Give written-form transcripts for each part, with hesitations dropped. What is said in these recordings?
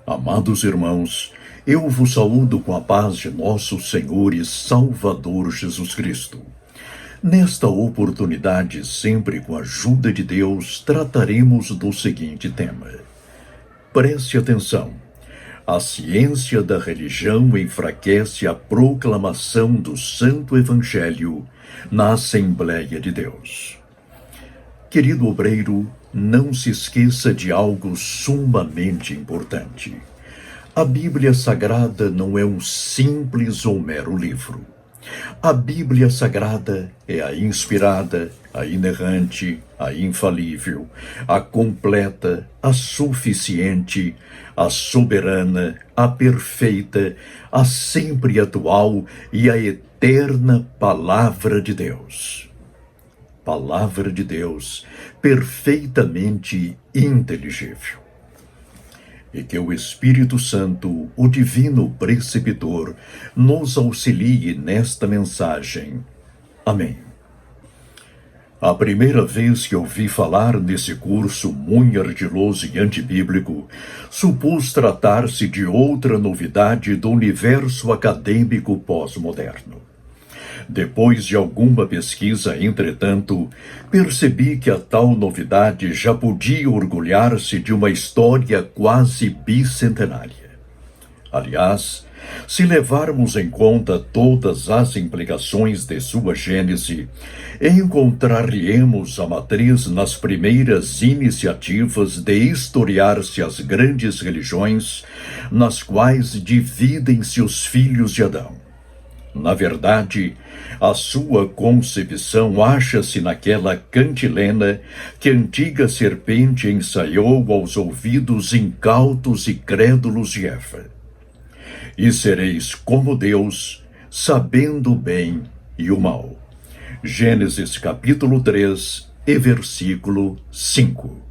Amados irmãos, eu vos saúdo com a paz de nosso Senhor e Salvador Jesus Cristo. Nesta oportunidade, sempre com a ajuda de Deus, trataremos do seguinte tema. Preste atenção. A ciência da religião enfraquece a proclamação do Santo Evangelho na Assembleia de Deus. Querido obreiro, não se esqueça de algo sumamente importante. A Bíblia Sagrada não é um simples ou mero livro. A Bíblia Sagrada é a inspirada, a inerrante, a infalível, a completa, a suficiente, a soberana, a perfeita, a sempre atual e a eterna Palavra de Deus. Palavra de Deus, perfeitamente inteligível. E que o Espírito Santo, o Divino Preceptor, nos auxilie nesta mensagem. Amém. A primeira vez que ouvi falar nesse curso muito ardiloso e antibíblico, supus tratar-se de outra novidade do universo acadêmico pós-moderno. Depois de alguma pesquisa, entretanto, percebi que a tal novidade já podia orgulhar-se de uma história quase bicentenária. Aliás, se levarmos em conta todas as implicações de sua gênese, encontrar-lhe-emos a matriz nas primeiras iniciativas de historiar-se as grandes religiões, nas quais dividem-se os filhos de Adão. Na verdade, a sua concepção acha-se naquela cantilena que a antiga serpente ensaiou aos ouvidos incautos e crédulos de Eva. E sereis como Deus, sabendo o bem e o mal. Gênesis capítulo 3 e versículo 5.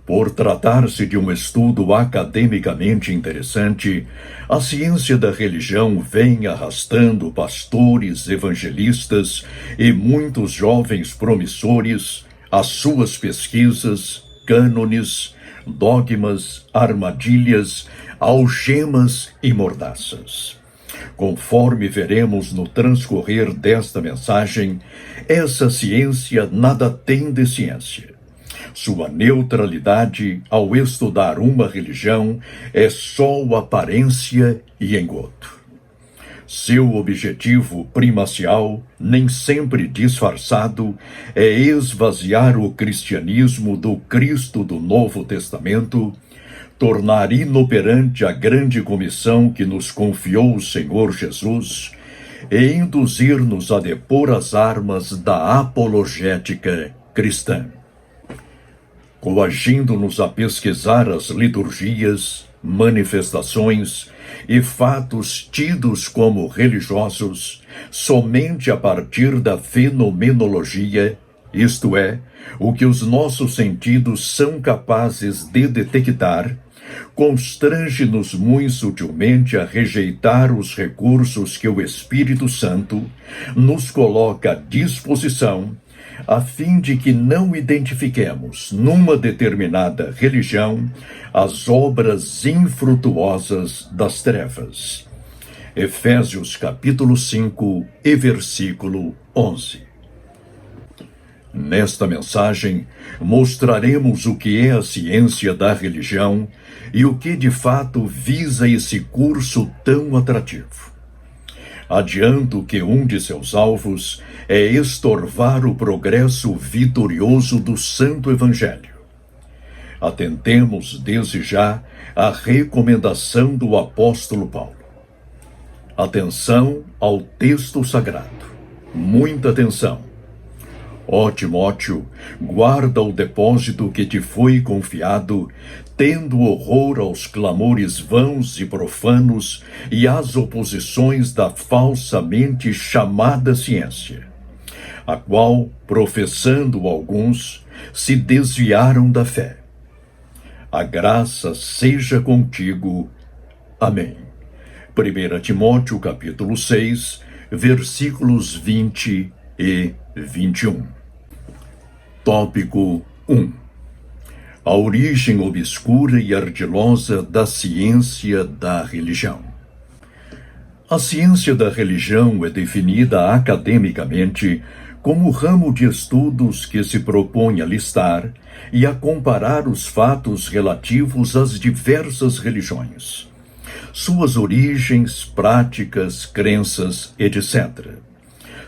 Por tratar-se de um estudo academicamente interessante, a ciência da religião vem arrastando pastores, evangelistas e muitos jovens promissores às suas pesquisas, cânones, dogmas, armadilhas, algemas e mordaças. Conforme veremos no transcorrer desta mensagem, essa ciência nada tem de ciência. Sua neutralidade ao estudar uma religião é só aparência e engodo. Seu objetivo primacial, nem sempre disfarçado, é esvaziar o cristianismo do Cristo do Novo Testamento, tornar inoperante a grande comissão que nos confiou o Senhor Jesus e induzir-nos a depor as armas da apologética cristã. Coagindo-nos a pesquisar as liturgias, manifestações e fatos tidos como religiosos somente a partir da fenomenologia, isto é, o que os nossos sentidos são capazes de detectar, constrange-nos muito sutilmente a rejeitar os recursos que o Espírito Santo nos coloca à disposição, a fim de que não identifiquemos, numa determinada religião, as obras infrutuosas das trevas. Efésios capítulo 5 e versículo 11. Nesta mensagem, mostraremos o que é a ciência da religião e o que de fato visa esse curso tão atrativo. Adianto que um de seus alvos é estorvar o progresso vitorioso do Santo Evangelho. Atentemos desde já à recomendação do apóstolo Paulo. Atenção ao texto sagrado. Muita atenção. Ó Timóteo, guarda o depósito que te foi confiado, tendo horror aos clamores vãos e profanos e às oposições da falsamente chamada ciência, a qual, professando alguns, se desviaram da fé. A graça seja contigo. Amém. 1 Timóteo capítulo 6, versículos 20 e 21. Tópico 1. A origem obscura e ardilosa da ciência da religião. A ciência da religião é definida academicamente como ramo de estudos que se propõe a listar e a comparar os fatos relativos às diversas religiões, suas origens, práticas, crenças, etc.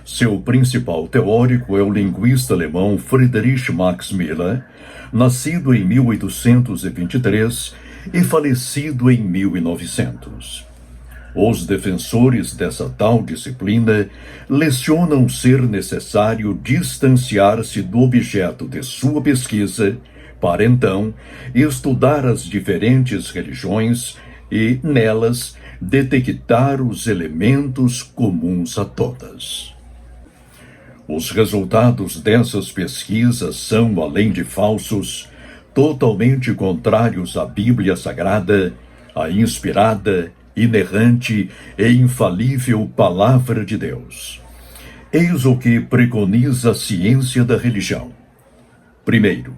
Seu principal teórico é o linguista alemão Friedrich Max Müller, nascido em 1823 e falecido em 1900. Os defensores dessa tal disciplina lecionam ser necessário distanciar-se do objeto de sua pesquisa para, então, estudar as diferentes religiões e, nelas, detectar os elementos comuns a todas. Os resultados dessas pesquisas são, além de falsos, totalmente contrários à Bíblia Sagrada, à inspirada, inerrante e infalível Palavra de Deus. Eis o que preconiza a ciência da religião. Primeiro,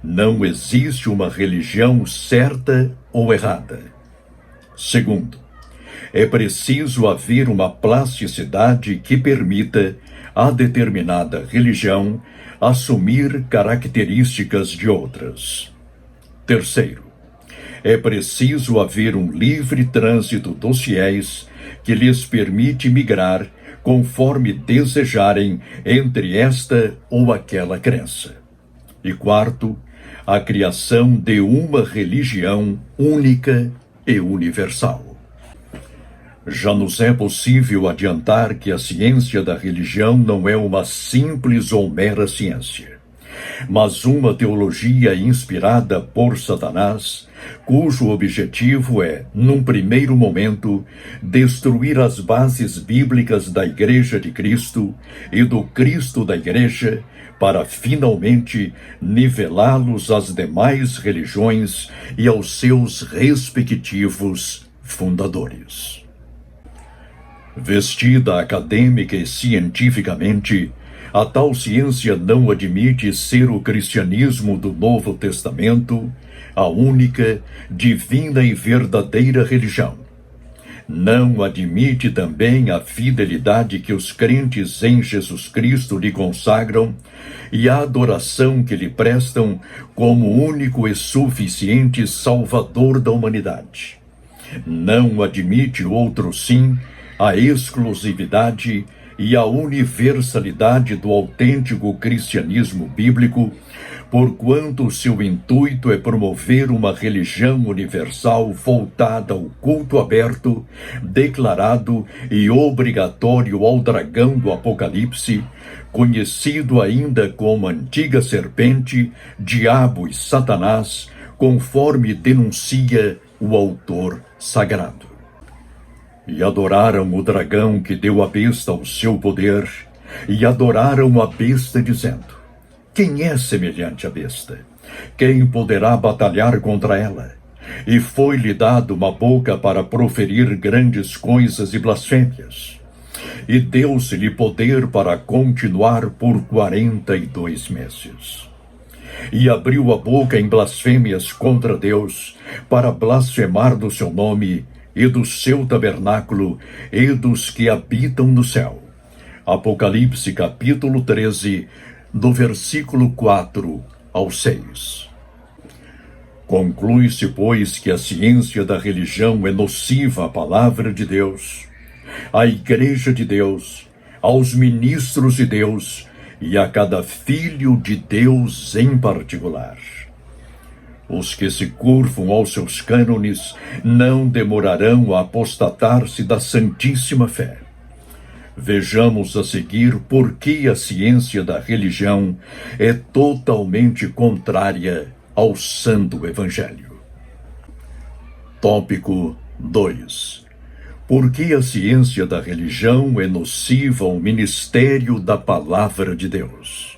não existe uma religião certa ou errada. Segundo, é preciso haver uma plasticidade que permita a determinada religião assumir características de outras. Terceiro, é preciso haver um livre trânsito dos fiéis que lhes permite migrar conforme desejarem entre esta ou aquela crença. E quarto, a criação de uma religião única e universal. Já nos é possível adiantar que a ciência da religião não é uma simples ou mera ciência, mas uma teologia inspirada por Satanás, cujo objetivo é, num primeiro momento, destruir as bases bíblicas da Igreja de Cristo e do Cristo da Igreja, para finalmente nivelá-los às demais religiões e aos seus respectivos fundadores. Vestida acadêmica e cientificamente, a tal ciência não admite ser o cristianismo do Novo Testamento, a única, divina e verdadeira religião. Não admite também a fidelidade que os crentes em Jesus Cristo lhe consagram e a adoração que lhe prestam como único e suficiente Salvador da humanidade. Não admite outro sim a exclusividade e a universalidade do autêntico cristianismo bíblico, porquanto seu intuito é promover uma religião universal voltada ao culto aberto, declarado e obrigatório ao dragão do Apocalipse, conhecido ainda como antiga serpente, diabo e Satanás, conforme denuncia o autor sagrado. E adoraram o dragão que deu à besta o seu poder, e adoraram a besta, dizendo: quem é semelhante à besta? Quem poderá batalhar contra ela? E foi-lhe dado uma boca para proferir grandes coisas e blasfêmias. E deu-se-lhe poder para continuar por 42 meses. E abriu a boca em blasfêmias contra Deus, para blasfemar do seu nome, e do seu tabernáculo, e dos que habitam no céu. Apocalipse capítulo 13, do versículo 4 ao 6. Conclui-se, pois, que a ciência da religião é nociva à palavra de Deus, à Igreja de Deus, aos ministros de Deus e a cada filho de Deus em particular. Os que se curvam aos seus cânones não demorarão a apostatar-se da santíssima fé. Vejamos a seguir por que a ciência da religião é totalmente contrária ao Santo Evangelho. Tópico 2. Por que a ciência da religião é nociva ao ministério da Palavra de Deus?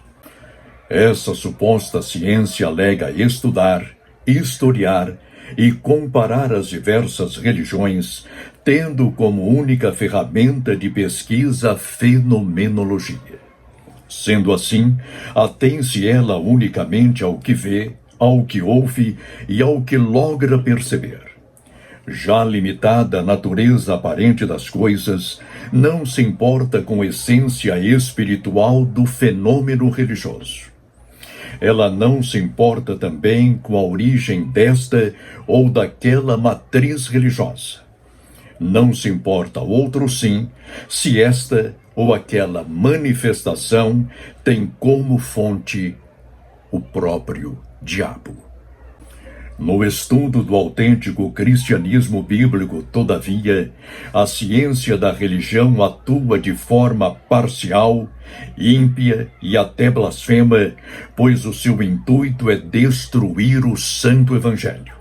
Essa suposta ciência alega estudar, historiar e comparar as diversas religiões, tendo como única ferramenta de pesquisa a fenomenologia. Sendo assim, atém-se ela unicamente ao que vê, ao que ouve e ao que logra perceber. Já limitada à natureza aparente das coisas, não se importa com a essência espiritual do fenômeno religioso. Ela não se importa também com a origem desta ou daquela matriz religiosa. Não se importa, outro sim, se esta ou aquela manifestação tem como fonte o próprio diabo. No estudo do autêntico cristianismo bíblico, todavia, a ciência da religião atua de forma parcial, ímpia e até blasfema, pois o seu intuito é destruir o Santo Evangelho.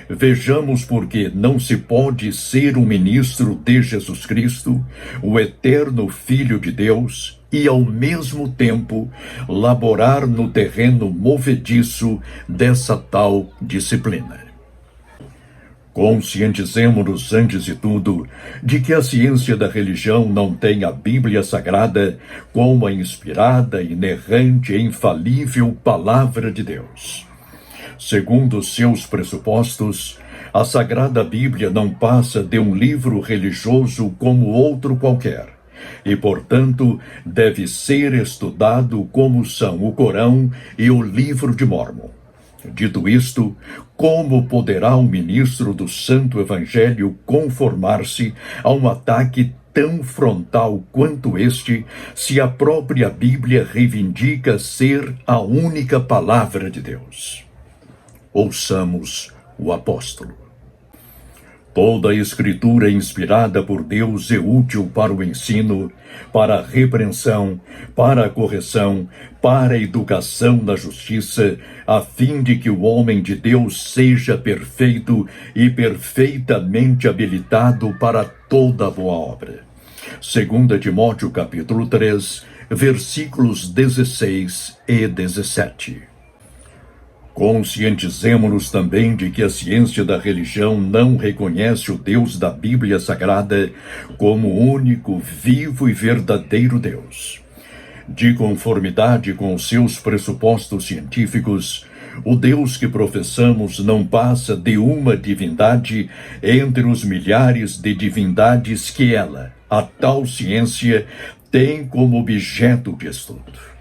Vejamos porque não se pode ser um ministro de Jesus Cristo, o eterno Filho de Deus, e ao mesmo tempo laborar no terreno movediço dessa tal disciplina. Conscientizemo-nos, antes de tudo, de que a ciência da religião não tem a Bíblia Sagrada como a inspirada, inerrante e infalível Palavra de Deus. Segundo seus pressupostos, a Sagrada Bíblia não passa de um livro religioso como outro qualquer, e, portanto, deve ser estudado como são o Corão e o Livro de Mórmon. Dito isto, como poderá um ministro do Santo Evangelho conformar-se a um ataque tão frontal quanto este, se a própria Bíblia reivindica ser a única palavra de Deus? Ouçamos o apóstolo. Toda a Escritura inspirada por Deus é útil para o ensino, para a repreensão, para a correção, para a educação na justiça, a fim de que o homem de Deus seja perfeito e perfeitamente habilitado para toda boa obra. 2 Timóteo capítulo 3, versículos 16 e 17. Conscientizemo-nos também de que a ciência da religião não reconhece o Deus da Bíblia Sagrada como o único, vivo e verdadeiro Deus. De conformidade com seus pressupostos científicos, o Deus que professamos não passa de uma divindade entre os milhares de divindades que ela, a tal ciência, tem como objeto de estudo.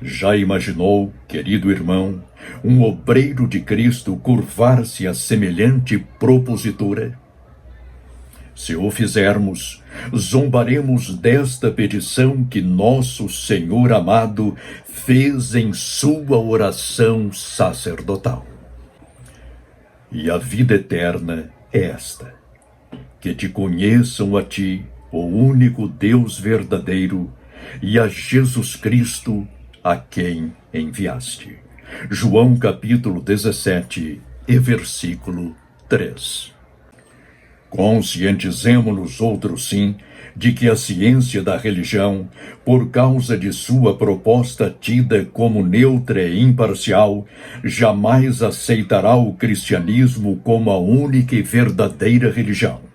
Já imaginou, querido irmão, um obreiro de Cristo curvar-se a semelhante propositura? Se o fizermos, zombaremos desta petição que nosso Senhor amado fez em sua oração sacerdotal. E a vida eterna é esta: que te conheçam a ti, o único Deus verdadeiro, e a Jesus Cristo, a quem enviaste. João capítulo 17 e versículo 3. Conscientizemo-nos outros sim de que a ciência da religião, por causa de sua proposta tida como neutra e imparcial, jamais aceitará o cristianismo como a única e verdadeira religião.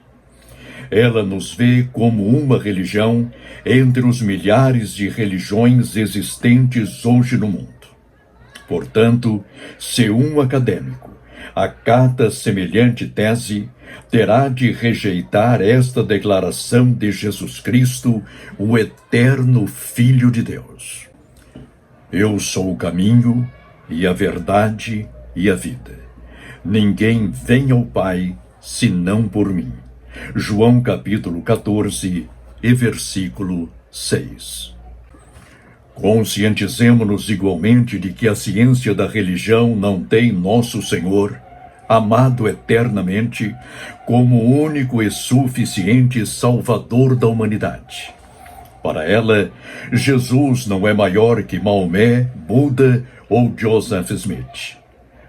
Ela nos vê como uma religião entre os milhares de religiões existentes hoje no mundo. Portanto, se um acadêmico acata semelhante tese, terá de rejeitar esta declaração de Jesus Cristo, o eterno Filho de Deus. Eu sou o caminho e a verdade e a vida. Ninguém vem ao Pai senão por mim. João capítulo 14 e versículo 6. Conscientizemo-nos igualmente de que a ciência da religião não tem nosso Senhor, amado eternamente, como único e suficiente Salvador da humanidade. Para ela, Jesus não é maior que Maomé, Buda ou Joseph Smith.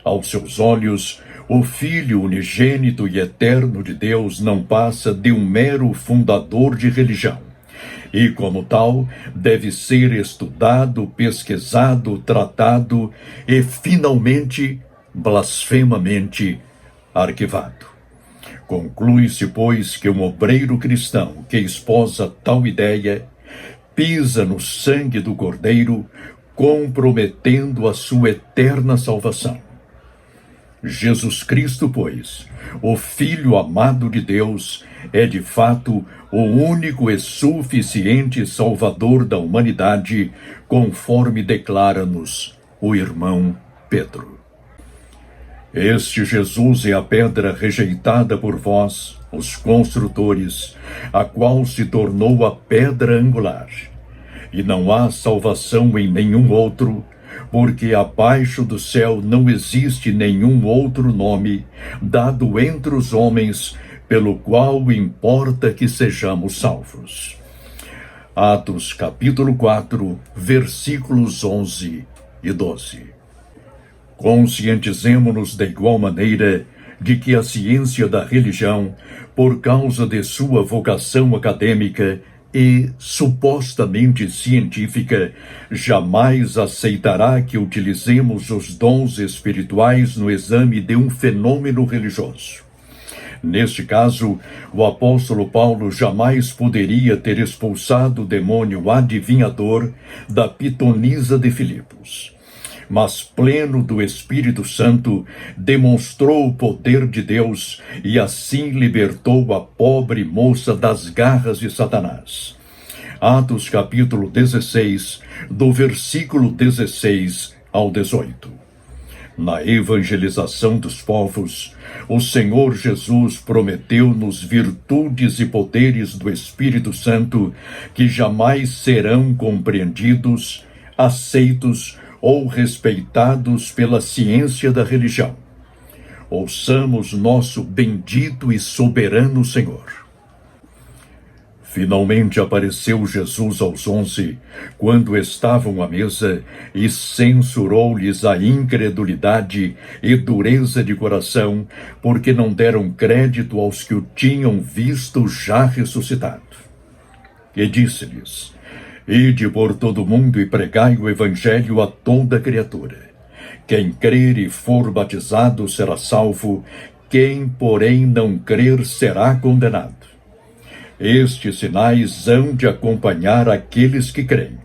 Aos seus olhos, o Filho unigênito e eterno de Deus não passa de um mero fundador de religião, e, como tal, deve ser estudado, pesquisado, tratado e, finalmente, blasfemamente arquivado. Conclui-se, pois, que um obreiro cristão que esposa tal ideia pisa no sangue do Cordeiro, comprometendo a sua eterna salvação. Jesus Cristo, pois, o Filho amado de Deus, é de fato o único e suficiente Salvador da humanidade, conforme declara-nos o irmão Pedro. Este Jesus é a pedra rejeitada por vós, os construtores, a qual se tornou a pedra angular. E não há salvação em nenhum outro, porque abaixo do céu não existe nenhum outro nome dado entre os homens pelo qual importa que sejamos salvos. Atos capítulo 4, versículos 11 e 12. Conscientizemo-nos de igual maneira de que a ciência da religião, por causa de sua vocação acadêmica e supostamente científica, jamais aceitará que utilizemos os dons espirituais no exame de um fenômeno religioso. Neste caso, o apóstolo Paulo jamais poderia ter expulsado o demônio adivinhador da pitonisa de Filipos. Mas, pleno do Espírito Santo, demonstrou o poder de Deus e assim libertou a pobre moça das garras de Satanás. Atos capítulo 16, do versículo 16 ao 18. Na evangelização dos povos, o Senhor Jesus prometeu-nos virtudes e poderes do Espírito Santo que jamais serão compreendidos, aceitos ou respeitados pela ciência da religião. Ouçamos nosso bendito e soberano Senhor. Finalmente apareceu Jesus aos 11, quando estavam à mesa, e censurou-lhes a incredulidade e dureza de coração, porque não deram crédito aos que o tinham visto já ressuscitado. E disse-lhes: Ide por todo o mundo e pregai o evangelho a toda criatura. Quem crer e for batizado será salvo, quem, porém, não crer será condenado. Estes sinais hão de acompanhar aqueles que creem.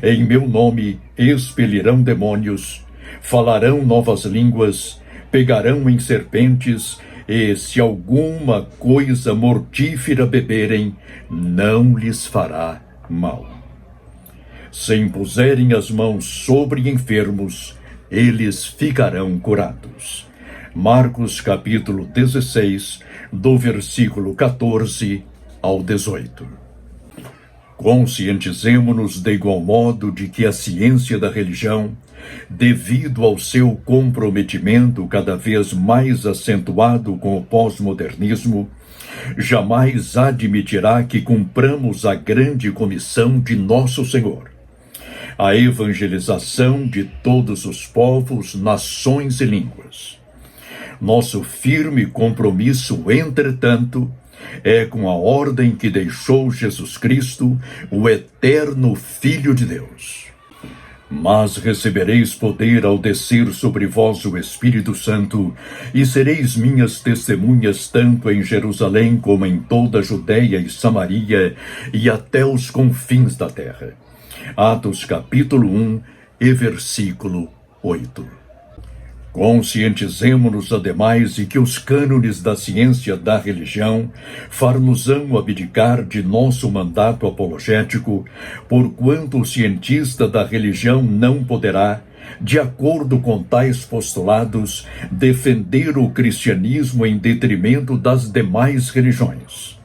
Em meu nome expelirão demônios, falarão novas línguas, pegarão em serpentes, e se alguma coisa mortífera beberem, não lhes fará mal. Se impuserem as mãos sobre enfermos, eles ficarão curados. Marcos capítulo 16, do versículo 14 ao 18. Conscientizemo-nos de igual modo de que a ciência da religião, devido ao seu comprometimento cada vez mais acentuado com o pós-modernismo, jamais admitirá que cumpramos a grande comissão de nosso Senhor: a evangelização de todos os povos, nações e línguas. Nosso firme compromisso, entretanto, é com a ordem que deixou Jesus Cristo, o eterno Filho de Deus. Mas recebereis poder ao descer sobre vós o Espírito Santo, e sereis minhas testemunhas tanto em Jerusalém como em toda a Judéia e Samaria e até os confins da terra. Atos capítulo 1 e versículo 8. Conscientizemo-nos, ademais, de que os cânones da ciência da religião far-nos-ão abdicar de nosso mandato apologético, porquanto o cientista da religião não poderá, de acordo com tais postulados, defender o cristianismo em detrimento das demais religiões.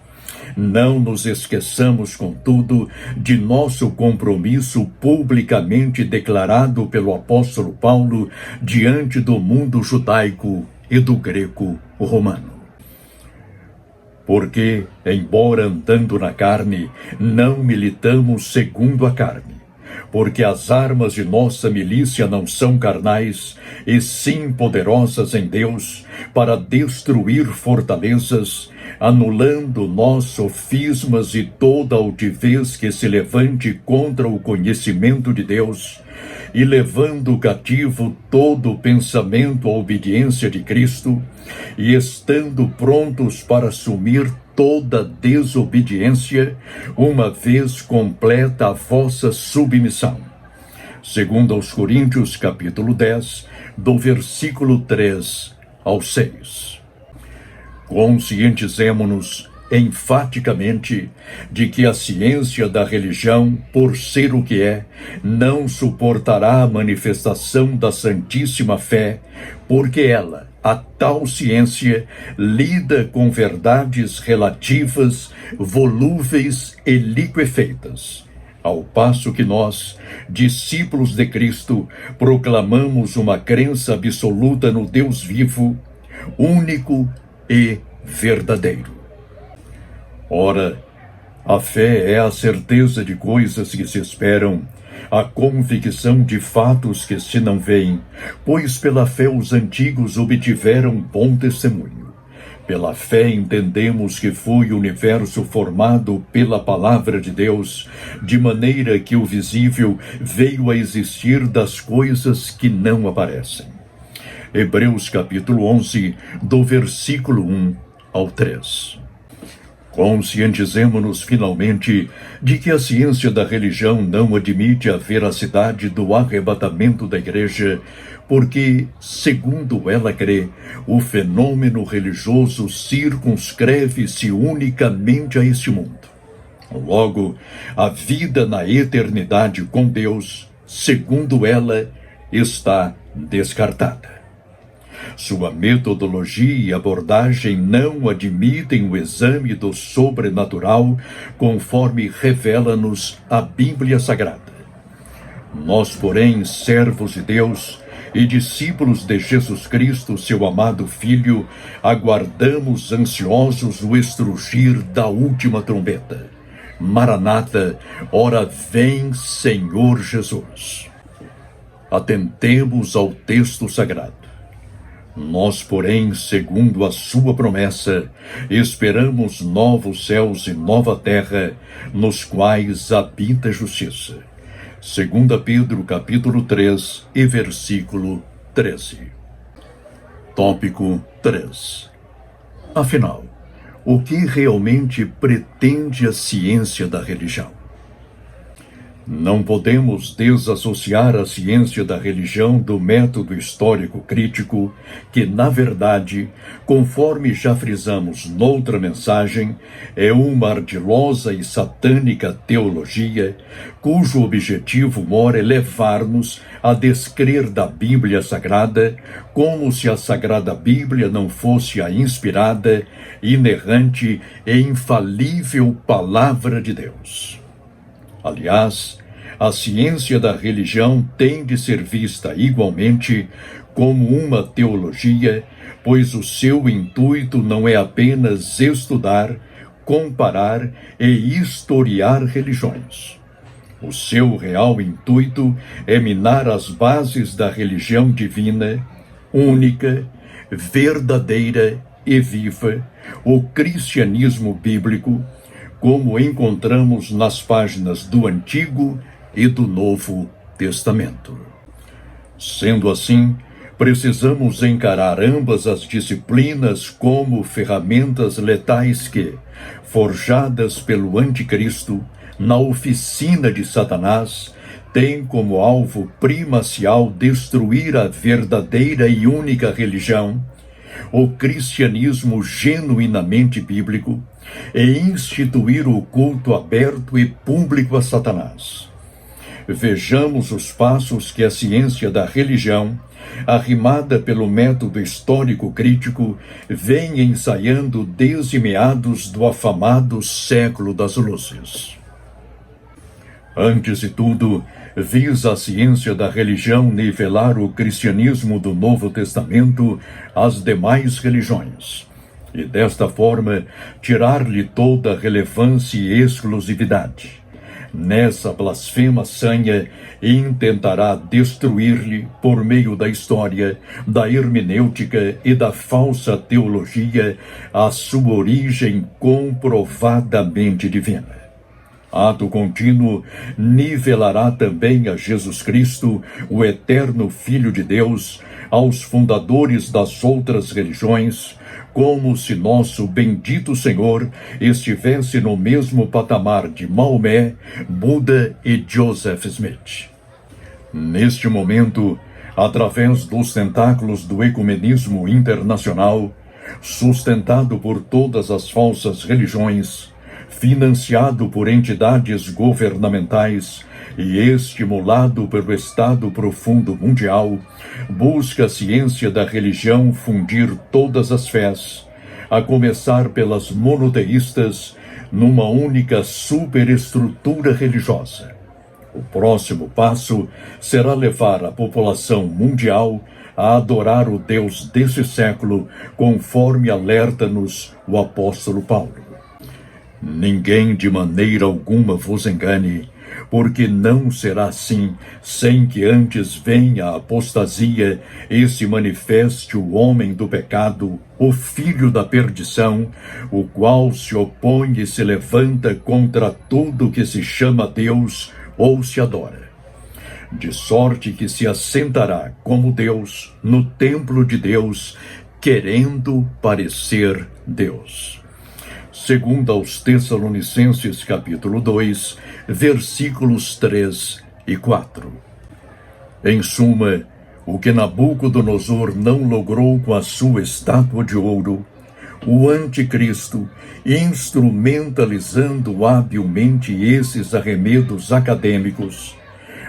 Não nos esqueçamos, contudo, de nosso compromisso publicamente declarado pelo apóstolo Paulo diante do mundo judaico e do greco-romano. Porque, embora andando na carne, não militamos segundo a carne, porque as armas de nossa milícia não são carnais, e sim poderosas em Deus, para destruir fortalezas, anulando nós sofismas e toda altivez que se levante contra o conhecimento de Deus, e levando cativo todo o pensamento à obediência de Cristo, e estando prontos para assumir toda desobediência, uma vez completa a vossa submissão. Segundo aos Coríntios, capítulo 10, do versículo 3 ao 6. Conscientizemo-nos enfaticamente de que a ciência da religião, por ser o que é, não suportará a manifestação da Santíssima Fé, porque ela, a tal ciência, lida com verdades relativas, volúveis e liquefeitas, ao passo que nós, discípulos de Cristo, proclamamos uma crença absoluta no Deus vivo, único e verdadeiro. Ora, a fé é a certeza de coisas que se esperam, a convicção de fatos que se não veem, pois pela fé os antigos obtiveram bom testemunho. Pela fé entendemos que foi o universo formado pela palavra de Deus, de maneira que o visível veio a existir das coisas que não aparecem. Hebreus capítulo 11, do versículo 1 ao 3. Conscientizemo-nos finalmente de que a ciência da religião não admite a veracidade do arrebatamento da Igreja, porque, segundo ela crê, o fenômeno religioso circunscreve-se unicamente a este mundo. Logo, a vida na eternidade com Deus, segundo ela, está descartada. Sua metodologia e abordagem não admitem o exame do sobrenatural, conforme revela-nos a Bíblia Sagrada. Nós, porém, servos de Deus e discípulos de Jesus Cristo, seu amado Filho, aguardamos ansiosos o estrugir da última trombeta. Maranata, ora vem, Senhor Jesus. Atentemos ao texto sagrado. Nós, porém, segundo a sua promessa, esperamos novos céus e nova terra, nos quais habita a justiça. 2 Pedro, capítulo 3, e versículo 13. Tópico 3. Afinal, o que realmente pretende a ciência da religião? Não podemos desassociar a ciência da religião do método histórico crítico, que, na verdade, conforme já frisamos noutra mensagem, é uma ardilosa e satânica teologia, cujo objetivo mora é levar-nos a descrer da Bíblia Sagrada, como se a Sagrada Bíblia não fosse a inspirada, inerrante e infalível Palavra de Deus. Aliás, a ciência da religião tem de ser vista igualmente como uma teologia, pois o seu intuito não é apenas estudar, comparar e historiar religiões. O seu real intuito é minar as bases da religião divina, única, verdadeira e viva, o cristianismo bíblico, como encontramos nas páginas do Antigo e do Novo Testamento. Sendo assim, precisamos encarar ambas as disciplinas como ferramentas letais que, forjadas pelo Anticristo, na oficina de Satanás, têm como alvo primacial destruir a verdadeira e única religião, o cristianismo genuinamente bíblico, e instituir o culto aberto e público a Satanás. Vejamos os passos que a ciência da religião, arrimada pelo método histórico crítico, vem ensaiando desde meados do afamado século das luzes. Antes de tudo, visa a ciência da religião nivelar o cristianismo do Novo Testamento às demais religiões, e desta forma tirar-lhe toda a relevância e exclusividade. Nessa blasfema sanha, intentará destruir-lhe, por meio da história, da hermenêutica e da falsa teologia, a sua origem comprovadamente divina. Ato contínuo, nivelará também a Jesus Cristo, o eterno Filho de Deus, aos fundadores das outras religiões, como se nosso bendito Senhor estivesse no mesmo patamar de Maomé, Buda e Joseph Smith. Neste momento, através dos tentáculos do ecumenismo internacional, sustentado por todas as falsas religiões, financiado por entidades governamentais e estimulado pelo Estado Profundo Mundial, busca a ciência da religião fundir todas as fés, a começar pelas monoteístas, numa única superestrutura religiosa. O próximo passo será levar a população mundial a adorar o Deus desse século, conforme alerta-nos o apóstolo Paulo. Ninguém de maneira alguma vos engane, porque não será assim, sem que antes venha a apostasia e se manifeste o homem do pecado, o filho da perdição, o qual se opõe e se levanta contra tudo que se chama Deus ou se adora. De sorte que se assentará como Deus no templo de Deus, querendo parecer Deus. Segundo aos Tessalonicenses, capítulo 2, versículos 3 e 4. Em suma, o que Nabucodonosor não logrou com a sua estátua de ouro, o anticristo, instrumentalizando habilmente esses arremedos acadêmicos,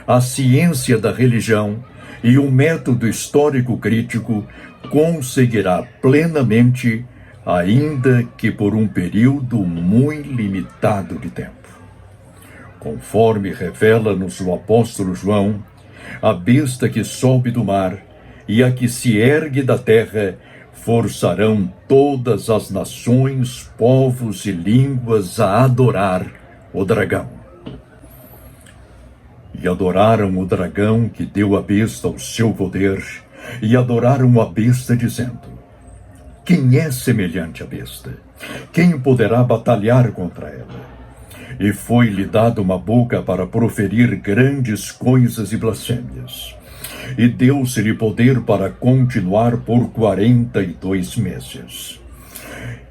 a ciência da religião e o método histórico crítico, conseguirá plenamente, ainda que por um período muito limitado de tempo. Conforme revela-nos o apóstolo João, a besta que sobe do mar e a que se ergue da terra forçarão todas as nações, povos e línguas a adorar o dragão. E adoraram o dragão que deu à besta o seu poder, e adoraram a besta, dizendo: quem é semelhante à besta? Quem poderá batalhar contra ela? E foi-lhe dada uma boca para proferir grandes coisas e blasfêmias. E deu-se-lhe poder para continuar por 42 meses.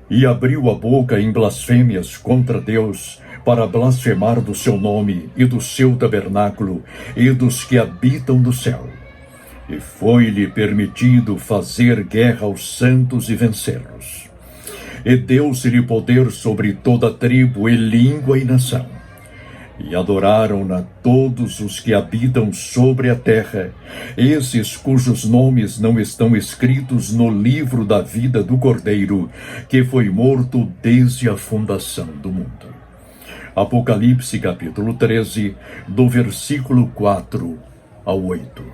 E abriu a boca em blasfêmias contra Deus, para blasfemar do seu nome e do seu tabernáculo e dos que habitam no céu. E foi-lhe permitido fazer guerra aos santos e vencê-los. E deu-se-lhe poder sobre toda tribo e língua e nação. E adoraram-na todos os que habitam sobre a terra, esses cujos nomes não estão escritos no livro da vida do Cordeiro, que foi morto desde a fundação do mundo. Apocalipse capítulo 13, do versículo 4 ao 8.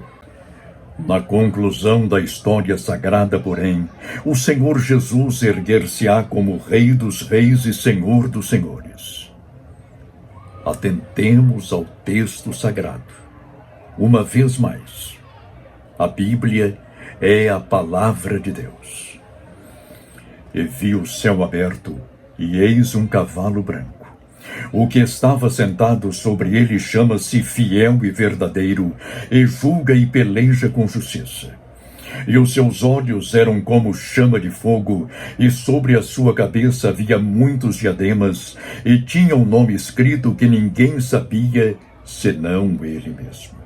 Na conclusão da história sagrada, porém, o Senhor Jesus erguer-se-á como Rei dos Reis e Senhor dos Senhores. Atentemos ao texto sagrado. Uma vez mais, a Bíblia é a palavra de Deus. E vi o céu aberto, e eis um cavalo branco. O que estava sentado sobre ele chama-se Fiel e Verdadeiro, e julga e peleja com justiça. E os seus olhos eram como chama de fogo, e sobre a sua cabeça havia muitos diademas, e tinha um nome escrito que ninguém sabia, senão ele mesmo.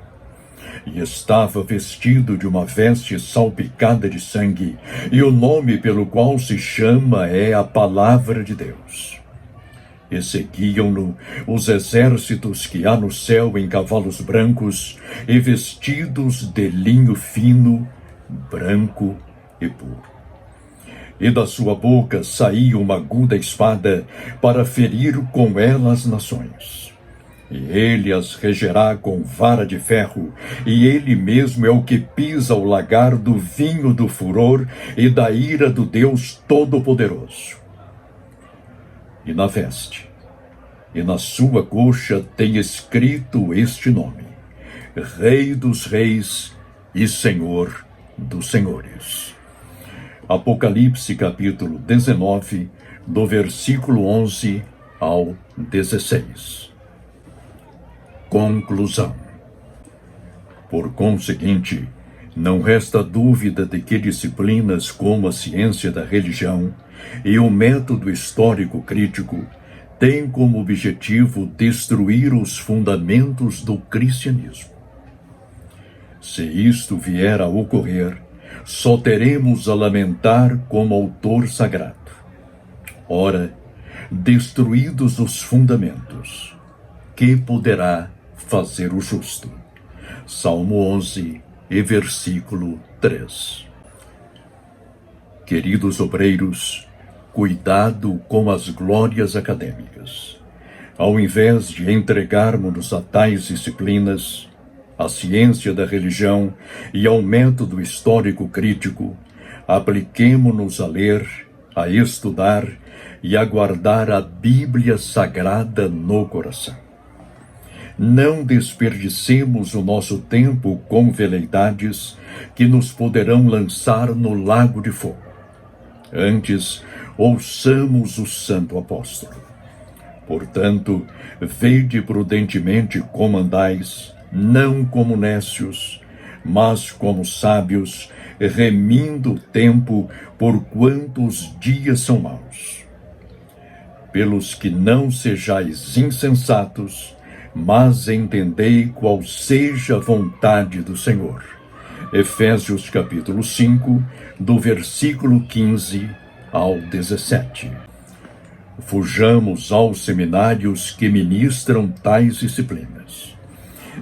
E estava vestido de uma veste salpicada de sangue, e o nome pelo qual se chama é a Palavra de Deus. E seguiam-no os exércitos que há no céu em cavalos brancos, e vestidos de linho fino, branco e puro. E da sua boca saía uma aguda espada, para ferir com ela as nações. E ele as regerá com vara de ferro, e ele mesmo é o que pisa o lagar do vinho do furor e da ira do Deus Todo-Poderoso. E na veste, e na sua coxa tem escrito este nome: Rei dos Reis e Senhor dos Senhores. Apocalipse capítulo 19, do versículo 11 ao 16. Conclusão. Por conseguinte, não resta dúvida de que disciplinas como a ciência da religião e o método histórico crítico têm como objetivo destruir os fundamentos do cristianismo. Se isto vier a ocorrer, só teremos a lamentar como autor sagrado. Ora, destruídos os fundamentos, que poderá fazer o justo? Salmo 11 e versículo 3. Queridos obreiros, cuidado com as glórias acadêmicas. Ao invés de entregarmos-nos a tais disciplinas, à ciência da religião e ao método histórico crítico, apliquemo-nos a ler, a estudar e a guardar a Bíblia Sagrada no coração. Não desperdicemos o nosso tempo com veleidades que nos poderão lançar no lago de fogo. Antes, ouçamos o santo apóstolo. Portanto, vede prudentemente como andais, não como nécios, mas como sábios, remindo o tempo, porquanto os dias são maus. Pelos que não sejais insensatos, mas entendei qual seja a vontade do Senhor. Efésios capítulo 5, do versículo 15 ao 17. Fujamos aos seminários que ministram tais disciplinas.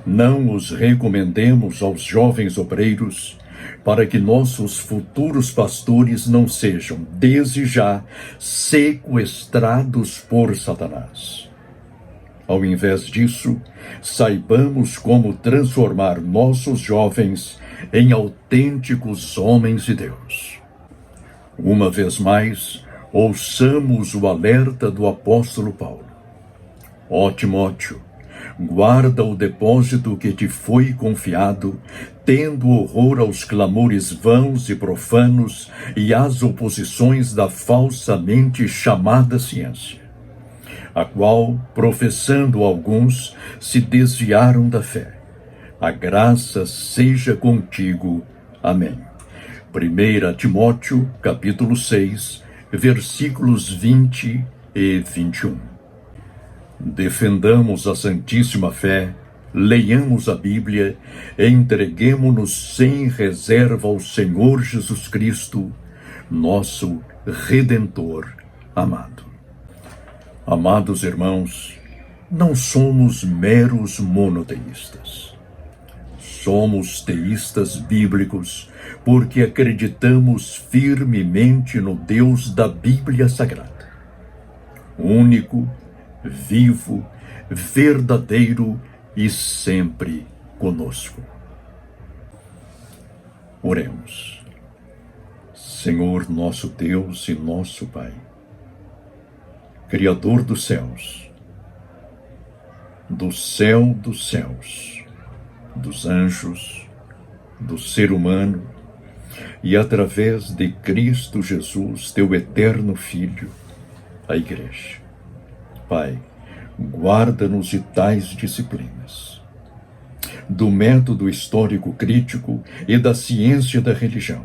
Não os recomendemos aos jovens obreiros, para que nossos futuros pastores não sejam, desde já, sequestrados por Satanás. Ao invés disso, saibamos como transformar nossos jovens em autênticos homens de Deus. Uma vez mais, ouçamos o alerta do apóstolo Paulo. Ó Timóteo, guarda o depósito que te foi confiado, tendo horror aos clamores vãos e profanos e às oposições da falsamente chamada ciência, a qual, professando alguns, se desviaram da fé. A graça seja contigo. Amém. 1 Timóteo, capítulo 6, versículos 20 e 21. Defendamos a Santíssima Fé, leiamos a Bíblia, entreguemo-nos sem reserva ao Senhor Jesus Cristo, nosso Redentor amado. Amados irmãos, não somos meros monoteístas. Somos teístas bíblicos porque acreditamos firmemente no Deus da Bíblia Sagrada, único, vivo, verdadeiro e sempre conosco. Oremos. Senhor nosso Deus e nosso Pai, Criador dos céus, do céu dos céus, dos anjos, do ser humano, e através de Cristo Jesus, teu eterno Filho, a Igreja. Pai, guarda-nos de tais disciplinas, do método histórico crítico e da ciência da religião.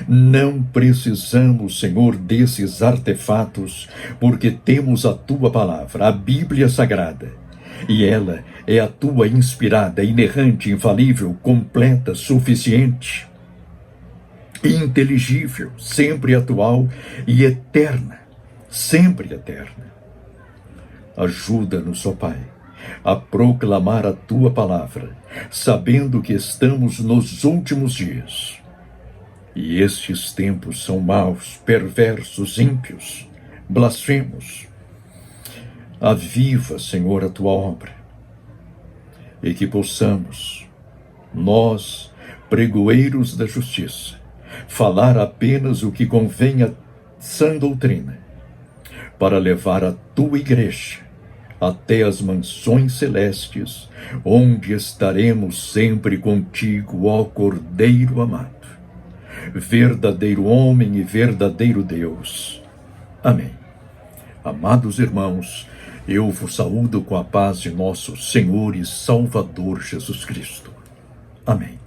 Não precisamos, Senhor, desses artefatos, porque temos a Tua palavra, a Bíblia Sagrada, e ela é a Tua inspirada, inerrante, infalível, completa, suficiente, inteligível, sempre atual e eterna, sempre eterna. Ajuda-nos, ó Pai, a proclamar a Tua palavra, sabendo que estamos nos últimos dias. E estes tempos são maus, perversos, ímpios, blasfemos. Aviva, Senhor, a Tua obra, e que possamos, nós, pregoeiros da justiça, falar apenas o que convém à sã doutrina, para levar a Tua Igreja até as mansões celestes, onde estaremos sempre contigo, ó Cordeiro amado, verdadeiro homem e verdadeiro Deus. Amém. Amados irmãos, eu vos saúdo com a paz de nosso Senhor e Salvador Jesus Cristo. Amém.